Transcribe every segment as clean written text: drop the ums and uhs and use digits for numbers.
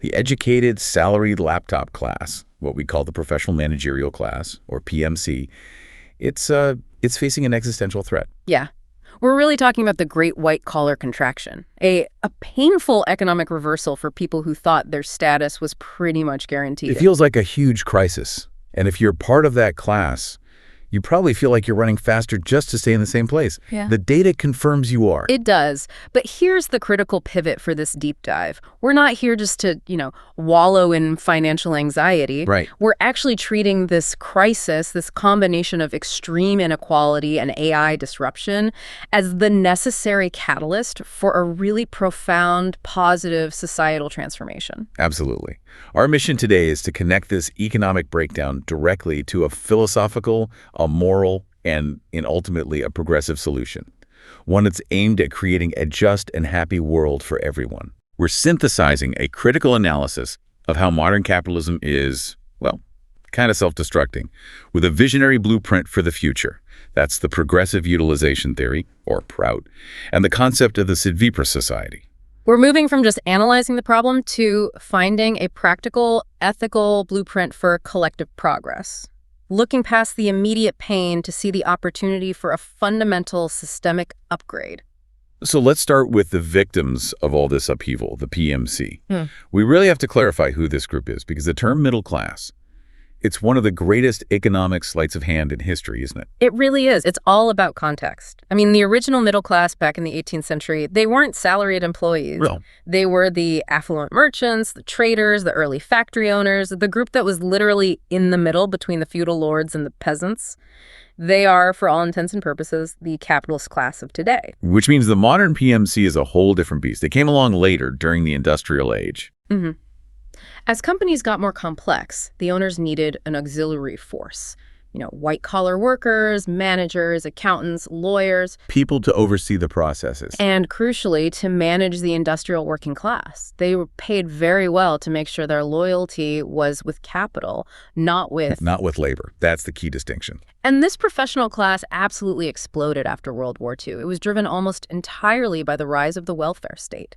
The educated, salaried laptop class, what we call the professional managerial class, or PMC, it's facing an existential threat. Yeah. We're really talking about the great white-collar contraction, a painful economic reversal for people who thought their status was pretty much guaranteed. It feels like a huge crisis. And if you're part of that class, you probably feel like you're running faster just to stay in the same place. Yeah. The data confirms you are. It does. But here's the critical pivot for this deep dive. We're not here just to, wallow in financial anxiety. Right. We're actually treating this crisis, this combination of extreme inequality and AI disruption, as the necessary catalyst for a really profound, positive societal transformation. Absolutely. Our mission today is to connect this economic breakdown directly to a philosophical, a moral, and ultimately a progressive solution. One that's aimed at creating a just and happy world for everyone. We're synthesizing a critical analysis of how modern capitalism is, kind of self-destructing, with a visionary blueprint for the future. That's the progressive utilization theory, or PROUT, and the concept of the Sadvipra society. We're moving from just analyzing the problem to finding a practical, ethical blueprint for collective progress. Looking past the immediate pain to see the opportunity for a fundamental systemic upgrade. So let's start with the victims of all this upheaval, the PMC. We really have to clarify who this group is, because the term middle class, it's one of the greatest economic sleights of hand in history, isn't it? It really is. It's all about context. I mean, the original middle class back in the 18th century, they weren't salaried employees. Well, They were the affluent merchants, the traders, the early factory owners, the group that was literally in the middle between the feudal lords and the peasants. They are, for all intents and purposes, the capitalist class of today. which means the modern PMC is a whole different beast. They came along later during the industrial age. Mm-hmm. As companies got more complex, the owners needed an auxiliary force. White-collar workers, managers, accountants, lawyers. People to oversee the processes. And crucially, to manage the industrial working class. They were paid very well to make sure their loyalty was with capital, not with labor. That's the key distinction. And this professional class absolutely exploded after World War II. It was driven almost entirely by the rise of the welfare state.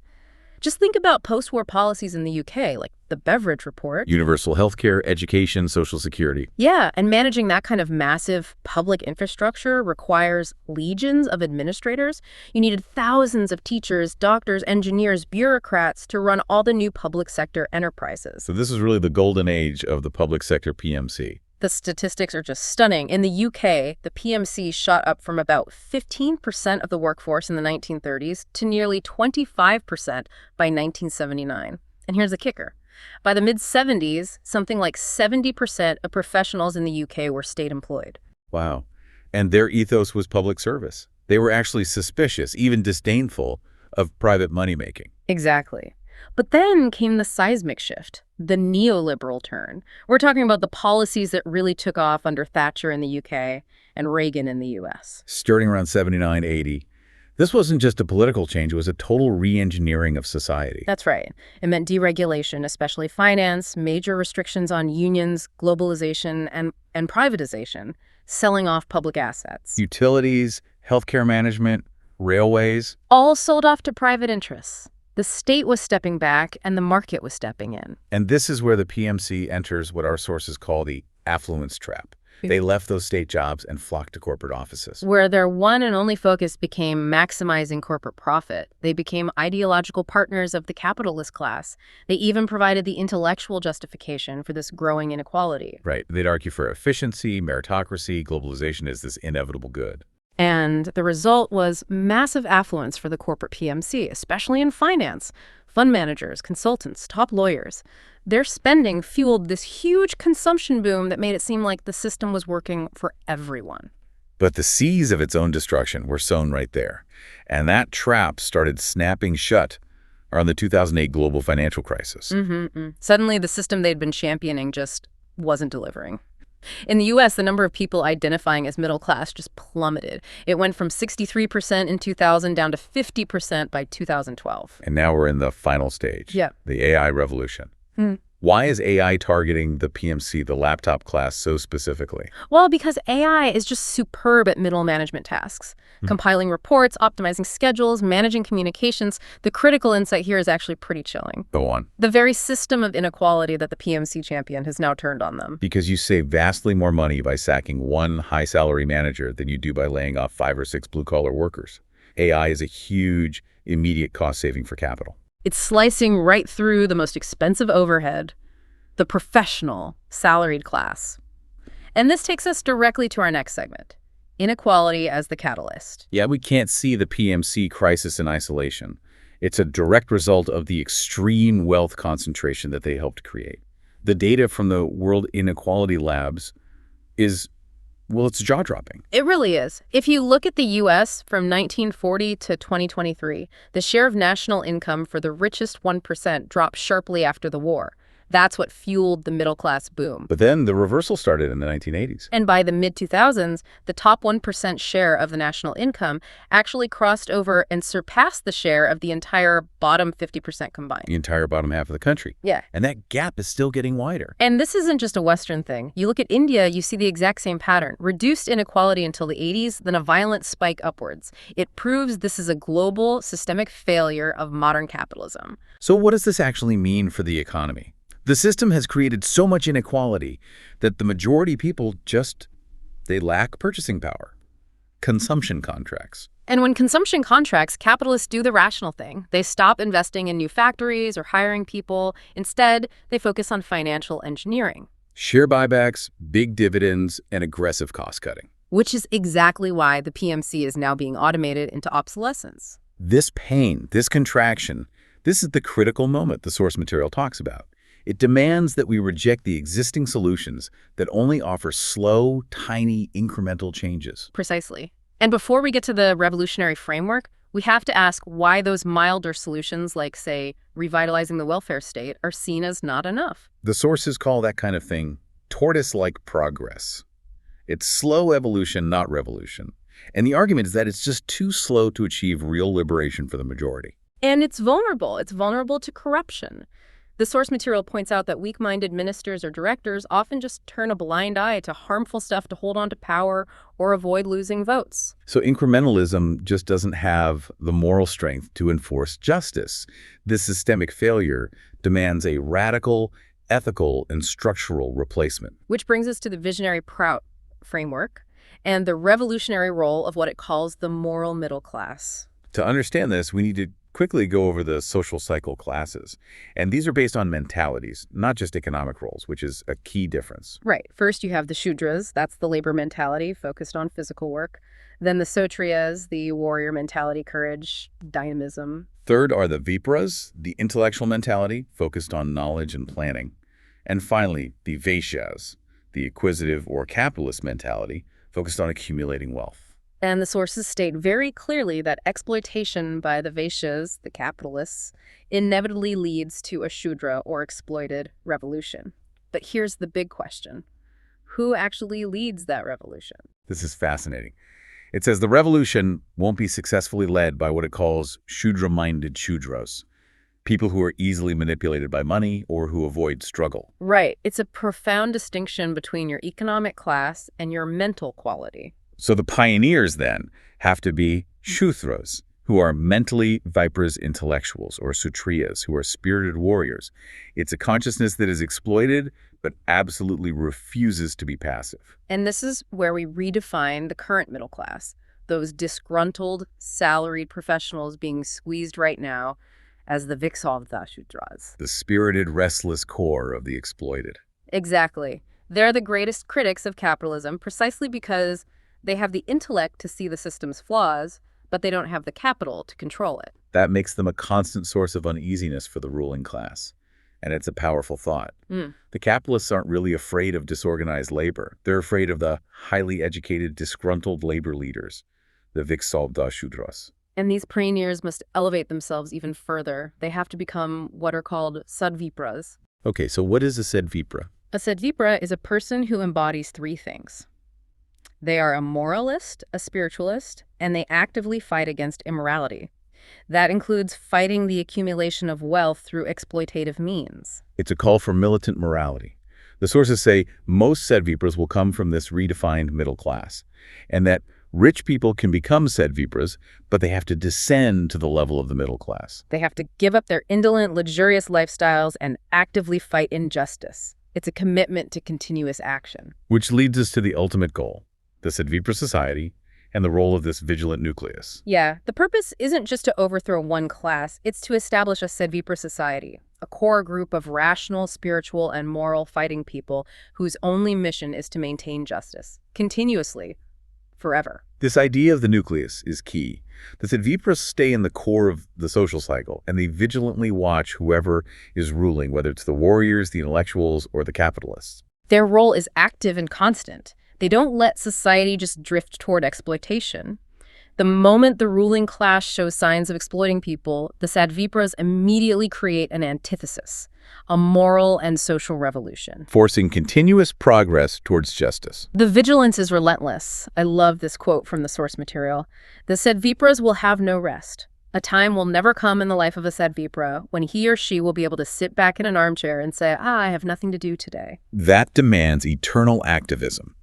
Just think about post-war policies in the UK, like the Beveridge Report. Universal healthcare, education, social security. Yeah, and managing that kind of massive public infrastructure requires legions of administrators. You needed thousands of teachers, doctors, engineers, bureaucrats to run all the new public sector enterprises. So this is really the golden age of the public sector PMC. The statistics are just stunning. In the UK, the PMC shot up from about 15% of the workforce in the 1930s to nearly 25% by 1979. And here's the kicker. By the mid-70s, something like 70% of professionals in the UK were state-employed. Wow. And their ethos was public service. They were actually suspicious, even disdainful, of private money-making. Exactly. But then came the seismic shift, the neoliberal turn. We're talking about the policies that really took off under Thatcher in the UK and Reagan in the US. Starting around 79, 80. This wasn't just a political change, it was a total re-engineering of society. That's right. It meant deregulation, especially finance, major restrictions on unions, globalization, and privatization, selling off public assets. Utilities, healthcare management, railways. All sold off to private interests. The state was stepping back and the market was stepping in. And this is where the PMC enters what our sources call the affluence trap. They left those state jobs and flocked to corporate offices. Where their one and only focus became maximizing corporate profit. They became ideological partners of the capitalist class. They even provided the intellectual justification for this growing inequality. Right. They'd argue for efficiency, meritocracy, globalization is this inevitable good. And the result was massive affluence for the corporate PMC, especially in finance. Fund managers, consultants, top lawyers. Their spending fueled this huge consumption boom that made it seem like the system was working for everyone. But the seeds of its own destruction were sown right there. And that trap started snapping shut around the 2008 global financial crisis. Suddenly, the system they'd been championing just wasn't delivering. In the U.S., the number of people identifying as middle class just plummeted. It went from 63% in 2000 down to 50% by 2012. And now we're in the final stage. Yeah. The AI revolution. Why is AI targeting the PMC, the laptop class, so specifically? Well, because AI is just superb at middle management tasks. Compiling reports, optimizing schedules, managing communications. The critical insight here is actually pretty chilling. Go on. The very system of inequality that the PMC champion has now turned on them. Because you save vastly more money by sacking one high-salary manager than you do by laying off 5 or 6 blue-collar workers. AI is a huge, immediate cost saving for capital. It's slicing right through the most expensive overhead, the professional, salaried class. And this takes us directly to our next segment, inequality as the catalyst. Yeah, we can't see the PMC crisis in isolation. It's a direct result of the extreme wealth concentration that they helped create. The data from the World Inequality Labs is, well, it's jaw-dropping. It really is. If you look at the U.S. from 1940 to 2023, the share of national income for the richest 1% dropped sharply after the war. That's what fueled the middle-class boom. But then the reversal started in the 1980s. And by the mid-2000s, the top 1% share of the national income actually crossed over and surpassed the share of the entire bottom 50% combined. The entire bottom half of the country. Yeah. And that gap is still getting wider. And this isn't just a Western thing. You look at India, you see the exact same pattern. Reduced inequality until the 80s, then a violent spike upwards. It proves this is a global, systemic failure of modern capitalism. So what does this actually mean for the economy? The system has created so much inequality that the majority of people they lack purchasing power. Consumption contracts. And when consumption contracts, capitalists do the rational thing. They stop investing in new factories or hiring people. Instead, they focus on financial engineering. Share buybacks, big dividends, and aggressive cost cutting. Which is exactly why the PMC is now being automated into obsolescence. This pain, this contraction, this is the critical moment the source material talks about. It demands that we reject the existing solutions that only offer slow, tiny, incremental changes. Precisely. And before we get to the revolutionary framework, we have to ask why those milder solutions like, say, revitalizing the welfare state are seen as not enough. The sources call that kind of thing tortoise-like progress. It's slow evolution, not revolution. And the argument is that it's just too slow to achieve real liberation for the majority. And it's vulnerable. It's vulnerable to corruption. The source material points out that weak-minded ministers or directors often just turn a blind eye to harmful stuff to hold on to power or avoid losing votes. So incrementalism just doesn't have the moral strength to enforce justice. This systemic failure demands a radical, ethical, and structural replacement. Which brings us to the visionary Prout framework and the revolutionary role of what it calls the moral middle class. To understand this, we need to quickly go over the social cycle classes. And these are based on mentalities, not just economic roles, which is a key difference. Right. First, you have the Shudras. That's the labor mentality focused on physical work. Then the Kshatriyas, the warrior mentality, courage, dynamism. Third are the Vipras, the intellectual mentality focused on knowledge and planning. And finally, the Vaishyas, the acquisitive or capitalist mentality focused on accumulating wealth. And the sources state very clearly that exploitation by the Vaishyas, the capitalists, inevitably leads to a Shudra or exploited revolution. But here's the big question. Who actually leads that revolution? This is fascinating. It says the revolution won't be successfully led by what it calls Shudra-minded Shudras, people who are easily manipulated by money or who avoid struggle. Right. It's a profound distinction between your economic class and your mental quality. So the pioneers, then, have to be Shudras, who are mentally Vipras intellectuals, or Kshatriyas, who are spirited warriors. It's a consciousness that is exploited, but absolutely refuses to be passive. And this is where we redefine the current middle class, those disgruntled, salaried professionals being squeezed right now as the Viksubdha Shudras. The spirited, restless core of the exploited. Exactly. They're the greatest critics of capitalism precisely because they have the intellect to see the system's flaws, but they don't have the capital to control it. That makes them a constant source of uneasiness for the ruling class. And it's a powerful thought. The capitalists aren't really afraid of disorganized labor. They're afraid of the highly educated, disgruntled labor leaders, the Viksubdha Shudras. And these pioneers must elevate themselves even further. They have to become what are called Sadvipras. Okay, so what is a Sadvipra? A Sadvipra is a person who embodies three things. They are a moralist, a spiritualist, and they actively fight against immorality. That includes fighting the accumulation of wealth through exploitative means. It's a call for militant morality. The sources say most Sadvipras will come from this redefined middle class, and that rich people can become Sadvipras, but they have to descend to the level of the middle class. They have to give up their indolent, luxurious lifestyles and actively fight injustice. It's a commitment to continuous action. Which leads us to the ultimate goal, the Sadvipra society, and the role of this vigilant nucleus. Yeah, the purpose isn't just to overthrow one class, it's to establish a Sadvipra society, a core group of rational, spiritual, and moral fighting people whose only mission is to maintain justice, continuously, forever. This idea of the nucleus is key. The Sadvipras stay in the core of the social cycle, and they vigilantly watch whoever is ruling, whether it's the warriors, the intellectuals, or the capitalists. Their role is active and constant. They don't let society just drift toward exploitation. The moment the ruling class shows signs of exploiting people, the Sadvipras immediately create an antithesis, a moral and social revolution. Forcing continuous progress towards justice. The vigilance is relentless. I love this quote from the source material. The Sadvipras will have no rest. A time will never come in the life of a Sadvipra when he or she will be able to sit back in an armchair and say, I have nothing to do today. That demands eternal activism.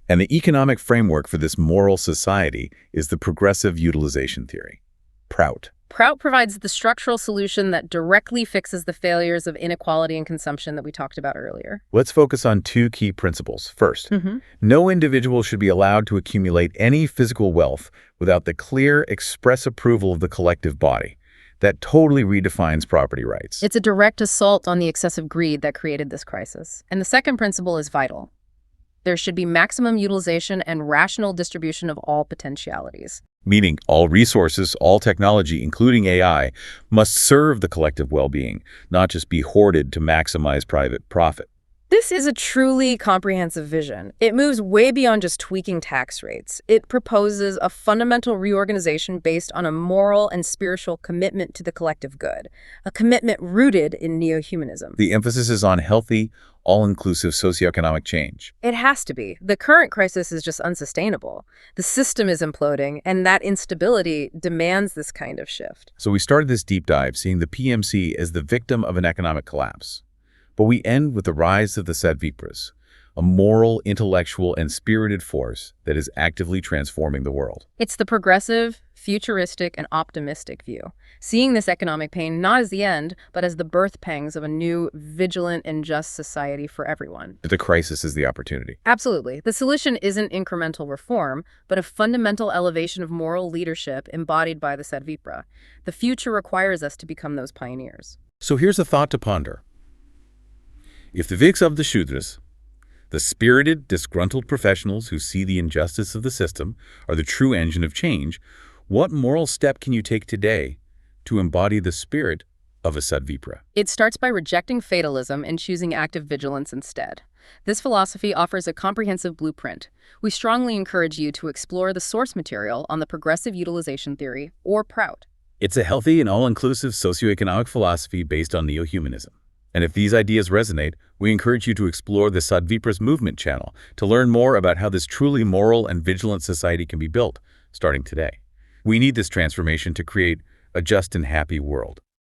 And the economic framework for this moral society is the progressive utilization theory, PROUT. PROUT provides the structural solution that directly fixes the failures of inequality and consumption that we talked about earlier. Let's focus on two key principles. First, no individual should be allowed to accumulate any physical wealth without the clear, express approval of the collective body. That totally redefines property rights. It's a direct assault on the excessive greed that created this crisis. And the second principle is vital. There should be maximum utilization and rational distribution of all potentialities. Meaning all resources, all technology, including AI, must serve the collective well-being, not just be hoarded to maximize private profit. This is a truly comprehensive vision. It moves way beyond just tweaking tax rates. It proposes a fundamental reorganization based on a moral and spiritual commitment to the collective good, a commitment rooted in neo-humanism. The emphasis is on healthy, all-inclusive socioeconomic change. It has to be. The current crisis is just unsustainable. The system is imploding, and that instability demands this kind of shift. So we started this deep dive seeing the PMC as the victim of an economic collapse. But we end with the rise of the Sadvipras, a moral, intellectual, and spirited force that is actively transforming the world. It's the progressive, futuristic, and optimistic view, seeing this economic pain not as the end, but as the birth pangs of a new, vigilant, and just society for everyone. The crisis is the opportunity. Absolutely. The solution isn't incremental reform, but a fundamental elevation of moral leadership embodied by the Sadvipra. The future requires us to become those pioneers. So here's a thought to ponder. If the Viksubdha, the spirited, disgruntled professionals who see the injustice of the system, are the true engine of change, what moral step can you take today to embody the spirit of a Sadvipra? It starts by rejecting fatalism and choosing active vigilance instead. This philosophy offers a comprehensive blueprint. We strongly encourage you to explore the source material on the progressive utilization theory, or PROUT. It's a healthy and all-inclusive socioeconomic philosophy based on neo-humanism. And if these ideas resonate, we encourage you to explore the Sadvipra's movement channel to learn more about how this truly moral and vigilant society can be built, starting today. We need this transformation to create a just and happy world.